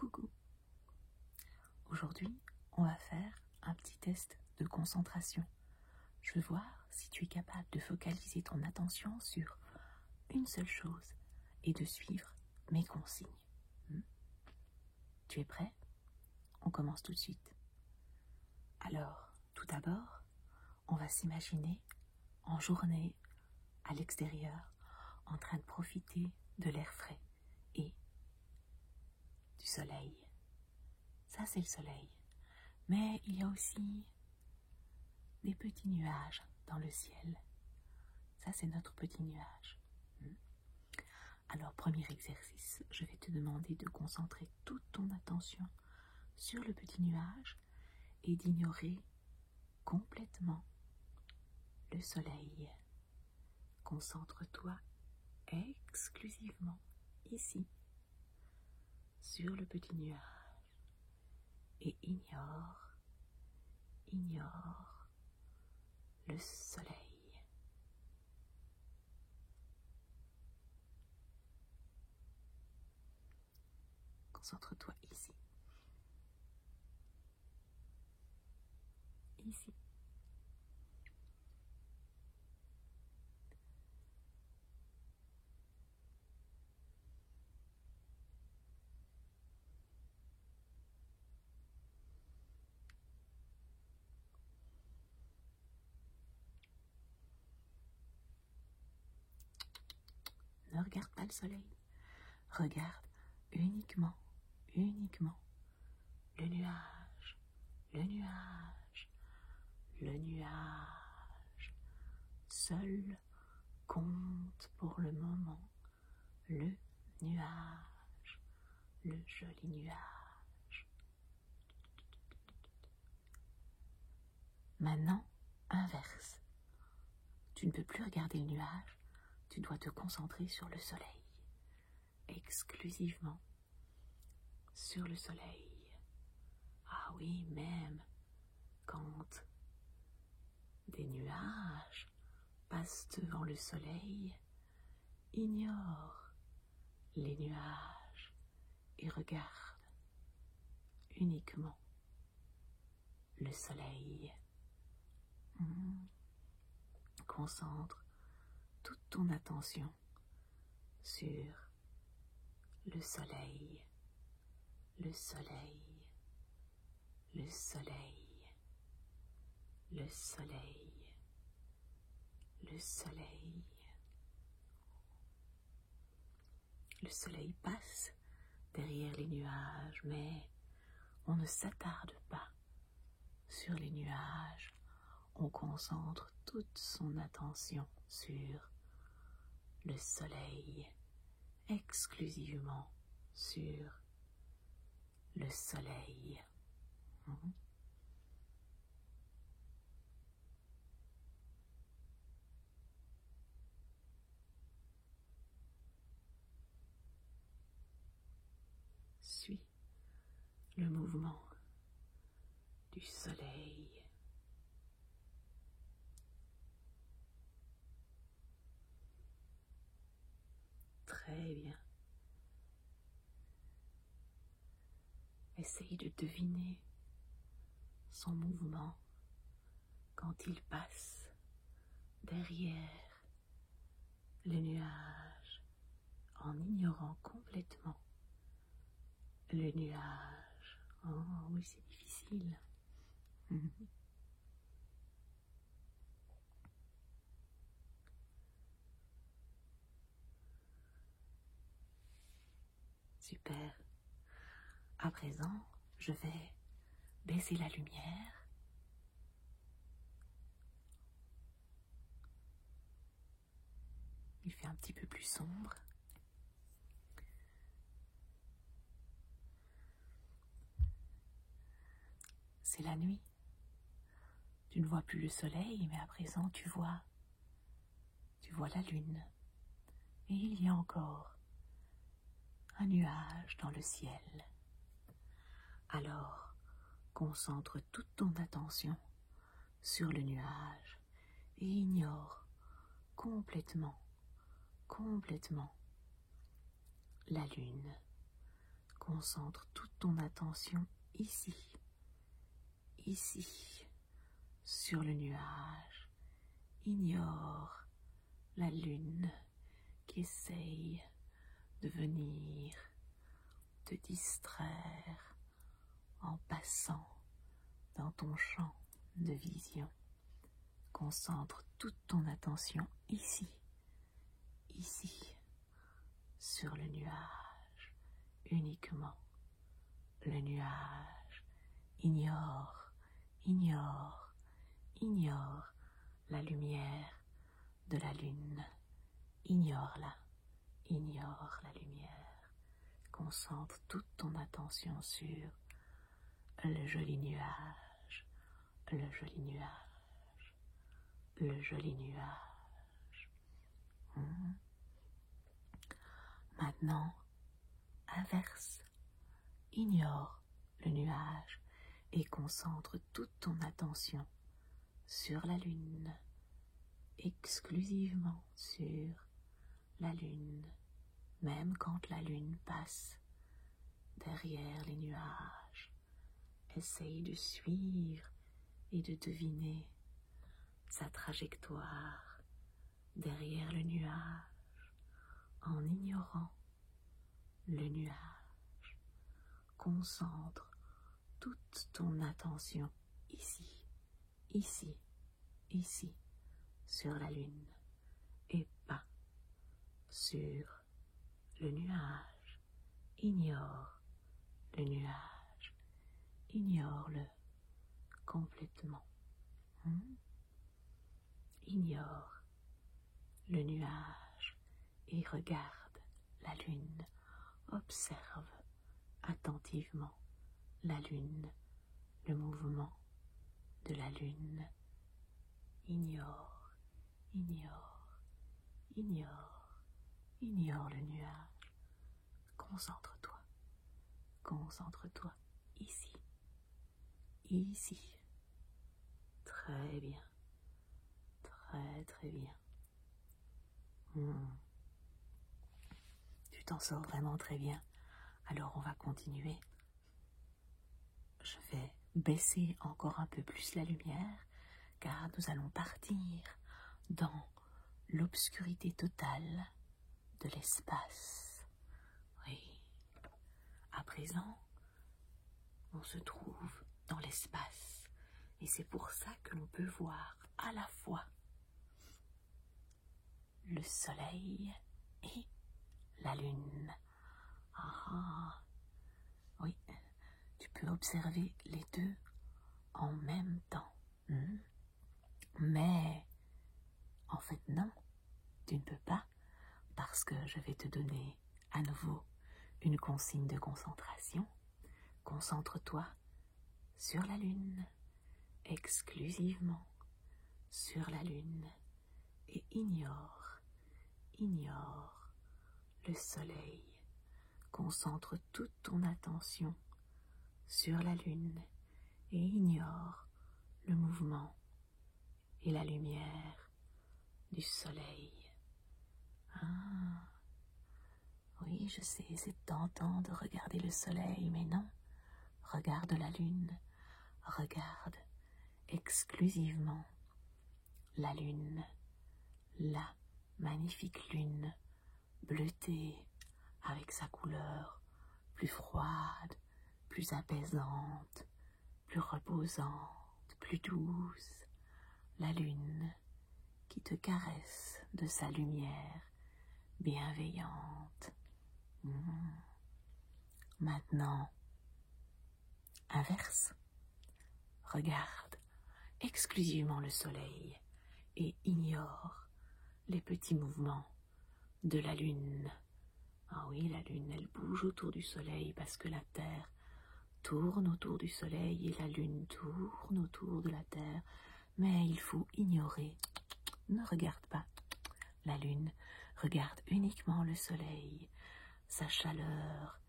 Coucou. Aujourd'hui, on va faire un petit test de concentration. Je veux voir si tu es capable de focaliser ton attention sur une seule chose et de suivre mes consignes. Tu es prêt? On commence tout de suite. Alors, tout d'abord, on va s'imaginer en journée à l'extérieur en train de profiter de l'air frais et du soleil. Ça, c'est le soleil. Mais il y a aussi des petits nuages dans le ciel. Ça, c'est notre petit nuage. Alors, premier exercice, je vais te demander de concentrer toute ton attention sur le petit nuage et d'ignorer complètement le soleil. Concentre-toi exclusivement ici, sur le petit nuage, et ignore le soleil. Concentre-toi ici. Ici. Ne regarde pas le soleil. Regarde uniquement le nuage, le nuage, le nuage. Seul compte pour le moment le nuage, le joli nuage. Maintenant, inverse. Tu ne peux plus regarder le nuage, tu dois te concentrer sur le soleil, exclusivement sur le soleil. Ah oui, même quand des nuages passent devant le soleil, ignore les nuages et regarde uniquement le soleil. Concentre toute ton attention sur le soleil, le soleil, le soleil, le soleil, le soleil. Le soleil passe derrière les nuages, mais on ne s'attarde pas sur les nuages. On concentre toute son attention sur le soleil, exclusivement sur le soleil. Suis le mouvement du soleil. Très bien. Essaye de deviner son mouvement quand il passe derrière le nuage en ignorant complètement le nuage. Oh oui, c'est difficile. Super. À présent, je vais baisser la lumière. Il fait un petit peu plus sombre. C'est la nuit. Tu ne vois plus le soleil, mais à présent tu vois la lune. Et il y a encore un nuage dans le ciel. Alors, concentre toute ton attention sur le nuage et ignore complètement la lune. Concentre toute ton attention ici, ici, sur le nuage. Ignore la lune qui essaye de venir te distraire en passant dans ton champ de vision. Concentre toute ton attention ici, ici, sur le nuage, uniquement le nuage. Ignore, ignore, ignore la lumière de la lune. Ignore-la, ignore la lumière. Concentre toute ton attention sur le joli nuage, le joli nuage, le joli nuage. Maintenant, inverse. Ignore le nuage et concentre toute ton attention sur la lune, exclusivement sur la lune, même quand la lune passe derrière les nuages. Essaye de suivre et de deviner sa trajectoire derrière le nuage en ignorant le nuage. Concentre toute ton attention ici, ici, ici, sur la lune et pas sur le nuage. Ignore le nuage, ignore-le complètement. Ignore le nuage et regarde la lune. Observe attentivement la lune, le mouvement de la lune. Ignore, ignore, ignore, ignore le nuage. Concentre-toi, concentre-toi ici, ici. Très bien, très très bien. Tu t'en sors vraiment très bien. Alors on va continuer. Je vais baisser encore un peu plus la lumière car nous allons partir dans l'obscurité totale de l'espace. Oui. À présent, on se trouve dans l'espace et c'est pour ça que l'on peut voir à la fois le soleil et la lune. Oui, tu peux observer les deux en même temps. Mais, en fait non, tu ne peux pas, parce que je vais te donner à nouveau une consigne de concentration. Concentre-toi sur la lune, exclusivement sur la lune, et ignore le soleil. Concentre toute ton attention sur la lune et ignore le mouvement et la lumière du soleil. Oui, je sais, c'est tentant de regarder le soleil, mais non. Regarde la lune, regarde exclusivement la lune, la magnifique lune bleutée avec sa couleur plus froide, plus apaisante, plus reposante, plus douce, la lune qui te caresse de sa lumière bienveillante. Maintenant, inverse, regarde exclusivement le soleil et ignore les petits mouvements de la lune. Ah oui, la lune, elle bouge autour du soleil parce que la Terre tourne autour du soleil et la lune tourne autour de la Terre. Mais il faut ignorer. Ne regarde pas la lune, regarde uniquement le soleil, sa chaleur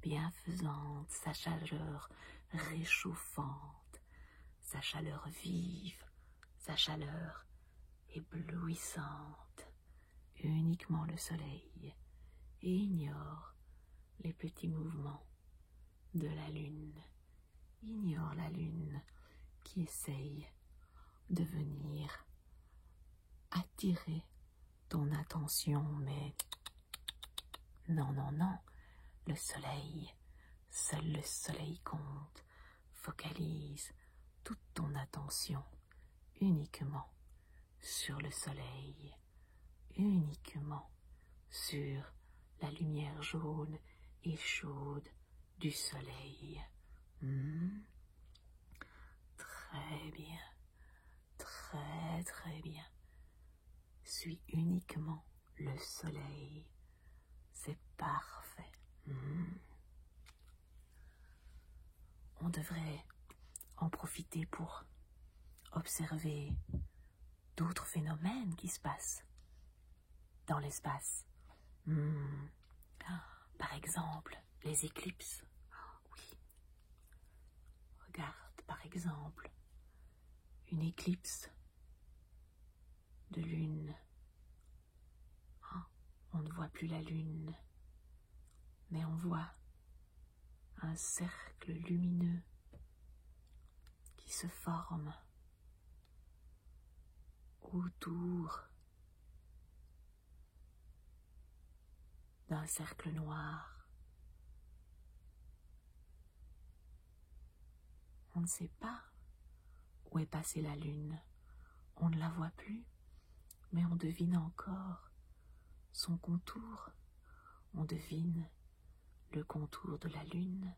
bienfaisante, sa chaleur réchauffante, sa chaleur vive, sa chaleur éblouissante. Uniquement le soleil et ignore les petits mouvements de la lune. Ignore la lune qui essaye de venir attirer ton attention, mais non, non, non, le soleil, seul le soleil compte. Focalise toute ton attention uniquement sur le soleil, uniquement sur la lumière jaune et chaude du soleil. Très bien, très très bien. Suis uniquement le soleil. C'est parfait. On devrait en profiter pour observer d'autres phénomènes qui se passent dans l'espace. Par exemple, les éclipses. Oui. Regarde, par exemple, une éclipse de lune. On ne voit plus la lune, mais on voit un cercle lumineux qui se forme autour d'un cercle noir. On ne sait pas où est passée la lune, on ne la voit plus, mais on devine encore son contour, on devine le contour de la lune.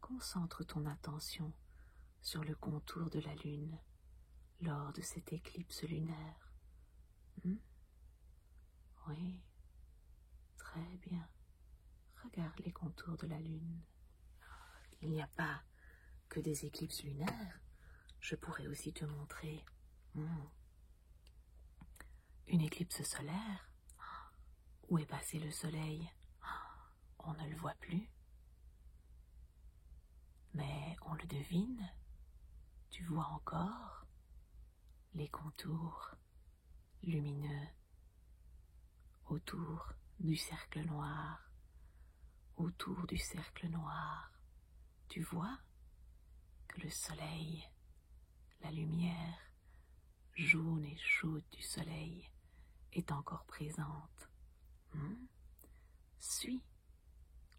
Concentre ton attention sur le contour de la lune lors de cette éclipse lunaire. Oui, très bien. Regarde les contours de la lune. Il n'y a pas que des éclipses lunaires. Je pourrais aussi te montrer une éclipse solaire. Où est passé le soleil? On ne le voit plus. Mais on le devine. Tu vois encore les contours lumineux autour du cercle noir. Autour du cercle noir, tu vois que le soleil, la lumière jaune et chaude du soleil est encore présente. Suis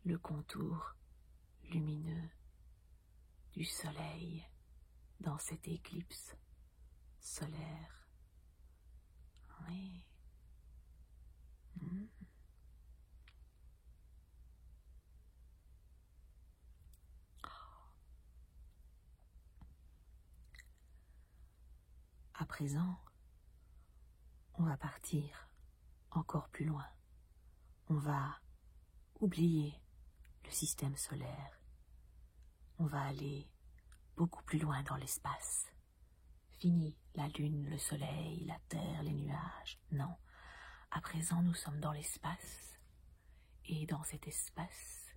le contour lumineux du soleil dans cette éclipse solaire. Oui. À présent, on va partir encore plus loin. On va oublier le système solaire. On va aller beaucoup plus loin dans l'espace. Fini la lune, le soleil, la terre, les nuages. Non, à présent nous sommes dans l'espace. Et dans cet espace,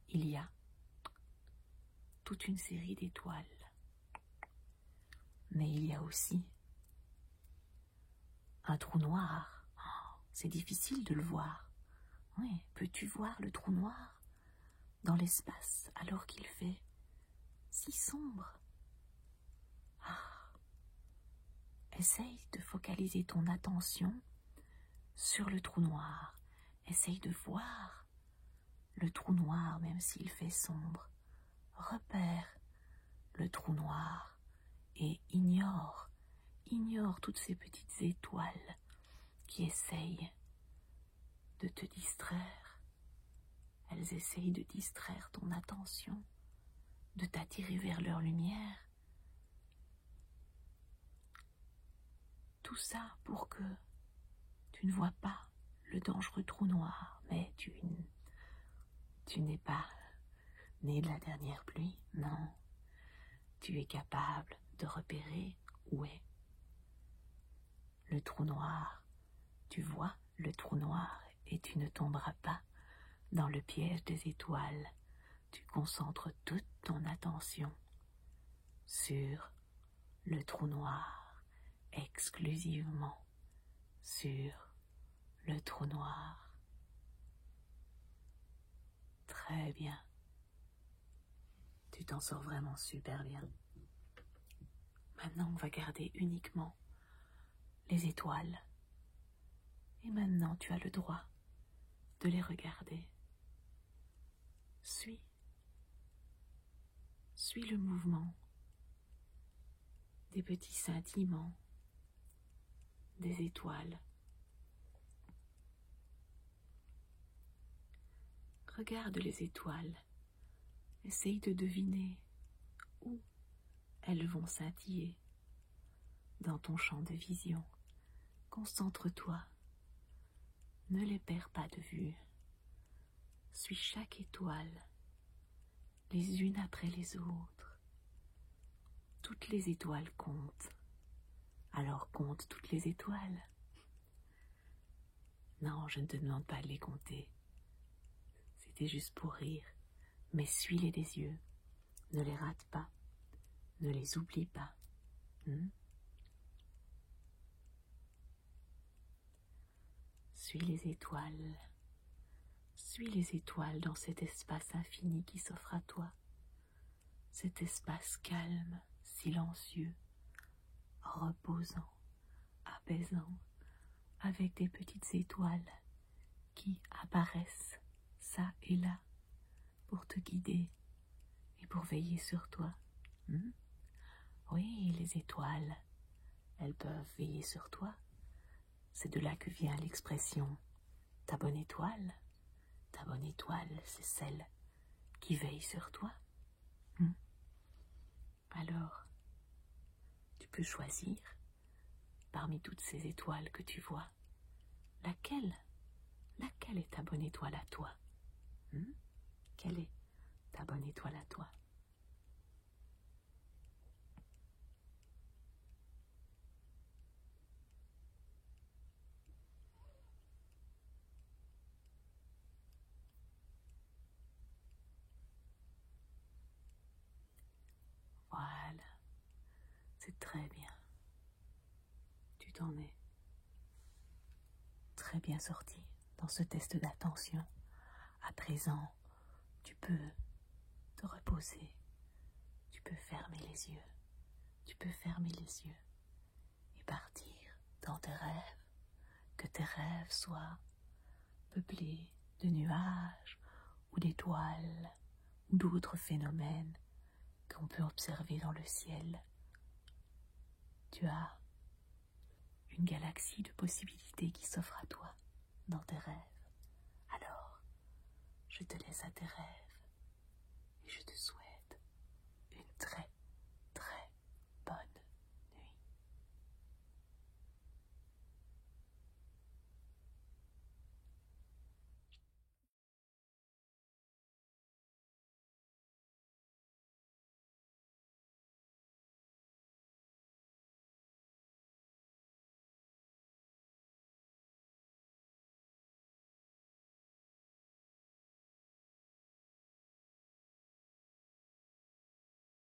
il y a toute une série d'étoiles. Mais il y a aussi un trou noir. C'est difficile de le voir. Oui, peux-tu voir le trou noir dans l'espace alors qu'il fait si sombre? Essaye de focaliser ton attention sur le trou noir. Essaye de voir le trou noir même s'il fait sombre. Repère le trou noir et ignore toutes ces petites étoiles qui essayent de te distraire. Elles essayent de distraire ton attention, de t'attirer vers leur lumière. Tout ça pour que tu ne vois pas le dangereux trou noir, mais tu n'es pas né de la dernière pluie, non. Tu es capable de repérer où est le trou noir. Tu vois le trou noir et tu ne tomberas pas dans le piège des étoiles. Tu concentres toute ton attention sur le trou noir, exclusivement sur le trou noir. Très bien. Tu t'en sors vraiment super bien. Maintenant, on va garder uniquement les étoiles. Et maintenant, tu as le droit de les regarder. Suis le mouvement des petits scintillements des étoiles. Regarde les étoiles. Essaye de deviner où elles vont scintiller dans ton champ de vision. Concentre-toi. Ne les perds pas de vue. Suis chaque étoile, les unes après les autres. Toutes les étoiles comptent. Alors compte toutes les étoiles. Non, je ne te demande pas de les compter. C'était juste pour rire. Mais suis-les des yeux. Ne les rate pas. Ne les oublie pas. Suis les étoiles. Suis les étoiles dans cet espace infini qui s'offre à toi. Cet espace calme, silencieux, reposant, apaisant, avec des petites étoiles qui apparaissent ça et là pour te guider et pour veiller sur toi. Oui, les étoiles, elles peuvent veiller sur toi. C'est de là que vient l'expression « ta bonne étoile ». Ta bonne étoile, c'est celle qui veille sur toi. Alors, tu peux choisir parmi toutes ces étoiles que tu vois, laquelle est ta bonne étoile à toi? Quelle est ta bonne étoile à toi? Voilà, c'est très bien. Tu t'en es très bien sorti dans ce test d'attention. À présent, tu peux te reposer. Tu peux fermer les yeux. Tu peux fermer les yeux et partir dans tes rêves. Que tes rêves soient peuplés de nuages ou d'étoiles ou d'autres phénomènes qu'on peut observer dans le ciel. Tu as une galaxie de possibilités qui s'offre à toi dans tes rêves. Alors, je te laisse à tes rêves.